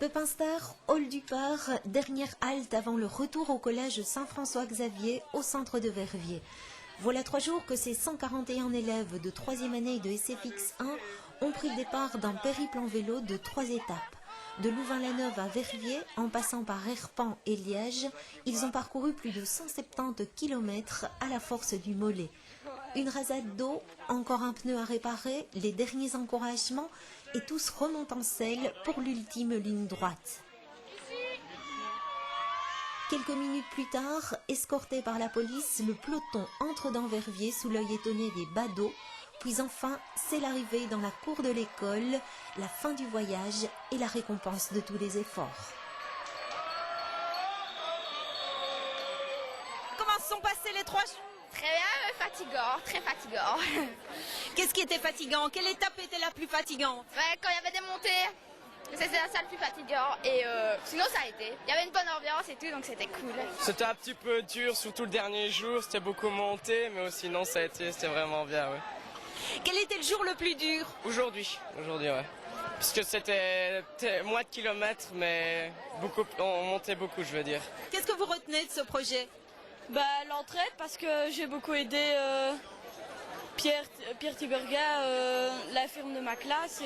Pepinster, Hall du Peur, dernière halte avant le retour au collège Saint-François-Xavier au centre de Verviers. Voilà 3 jours que ces 141 élèves de 3e année de SFX 1 ont pris le départ d'un périple en vélo de 3 étapes. De Louvain-la-Neuve à Verviers, en passant par Erpan et Liège, ils ont parcouru plus de 170 km à la force du mollet. Une rasade d'eau, encore un pneu à réparer, les derniers encouragements et tous remontent en selle pour l'ultime ligne droite. Quelques minutes plus tard, escorté par la police, le peloton entre dans Verviers sous l'œil étonné des badauds. Puis enfin, c'est l'arrivée dans la cour de l'école, la fin du voyage et la récompense de tous les efforts. Comment se sont passés les 3 jours? Très bien, fatigant, très fatigant. Qu'est-ce qui était fatigant? Quelle étape était la plus fatigante? Quand il y avait des montées, c'était la salle plus fatigante et sinon ça a été. Il y avait une bonne ambiance et tout, donc c'était cool. C'était un petit peu dur, surtout le dernier jour, c'était beaucoup monté, mais sinon ça a été, c'était vraiment bien, ouais. Quel était le jour le plus dur? Aujourd'hui, ouais. Parce que c'était moins de kilomètres, mais on montait beaucoup, je veux dire. Qu'est-ce que vous retenez de ce projet? L'entraide, parce que j'ai beaucoup aidé Pierre Tiberga, la firme de ma classe,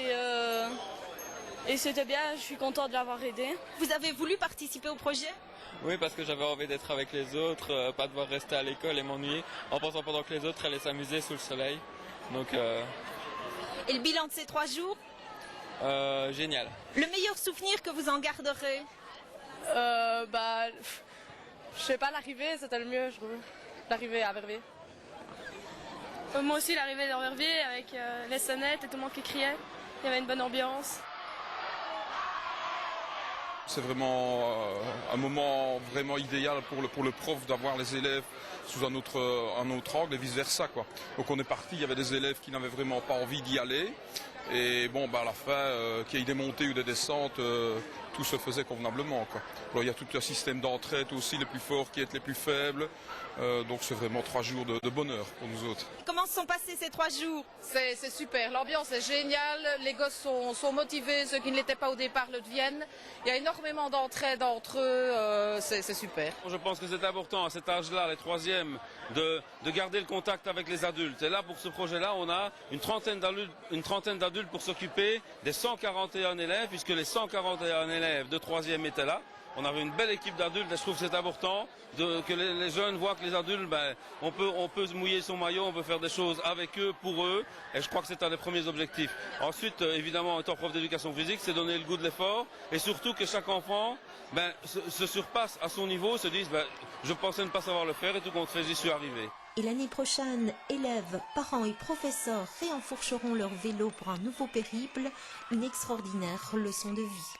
et c'était bien, je suis content de l'avoir aidé. Vous avez voulu participer au projet? Oui, parce que j'avais envie d'être avec les autres, pas devoir rester à l'école et m'ennuyer, en pensant pendant que les autres allaient s'amuser sous le soleil. Donc, Et le bilan de ces 3 jours? Génial. Le meilleur souvenir que vous en garderez? Je sais pas, l'arrivée, c'était le mieux, je trouve. L'arrivée à Verviers. Moi aussi, l'arrivée dans Verviers, avec les sonnettes et tout le monde qui criait. Il y avait une bonne ambiance. C'est vraiment un moment vraiment idéal pour le prof d'avoir les élèves sous un autre angle et vice-versa, quoi. Donc on est parti, il y avait des élèves qui n'avaient vraiment pas envie d'y aller. Et bon, à la fin, qu'il y ait des montées ou des descentes, tout se faisait convenablement, quoi. Alors il y a tout un système d'entraide aussi, les plus forts qui aident les plus faibles. Donc c'est vraiment 3 jours de bonheur pour nous autres. Comment se sont passés ces 3 jours? C'est super, l'ambiance est géniale, les gosses sont motivés, ceux qui ne l'étaient pas au départ le deviennent. Il y a énormément d'entraide entre eux, c'est super. Je pense que c'est important à cet âge-là, les 3e, de garder le contact avec les adultes. Et là, pour ce projet-là, on a une trentaine d'adultes pour s'occuper des 141 élèves, puisque les 141 élèves de 3e étaient là. On avait une belle équipe d'adultes et je trouve que c'est important que les jeunes voient que les adultes, on peut se mouiller son maillot, on peut faire des choses avec eux, pour eux. Et je crois que c'est un des premiers objectifs. Ensuite, évidemment, étant prof d'éducation physique, c'est donner le goût de l'effort et surtout que chaque enfant se surpasse à son niveau, se dise je pensais ne pas savoir le faire et tout compte fait, j'y suis arrivé. Et l'année prochaine, élèves, parents et professeurs réenfourcheront leur vélo pour un nouveau périple, une extraordinaire leçon de vie.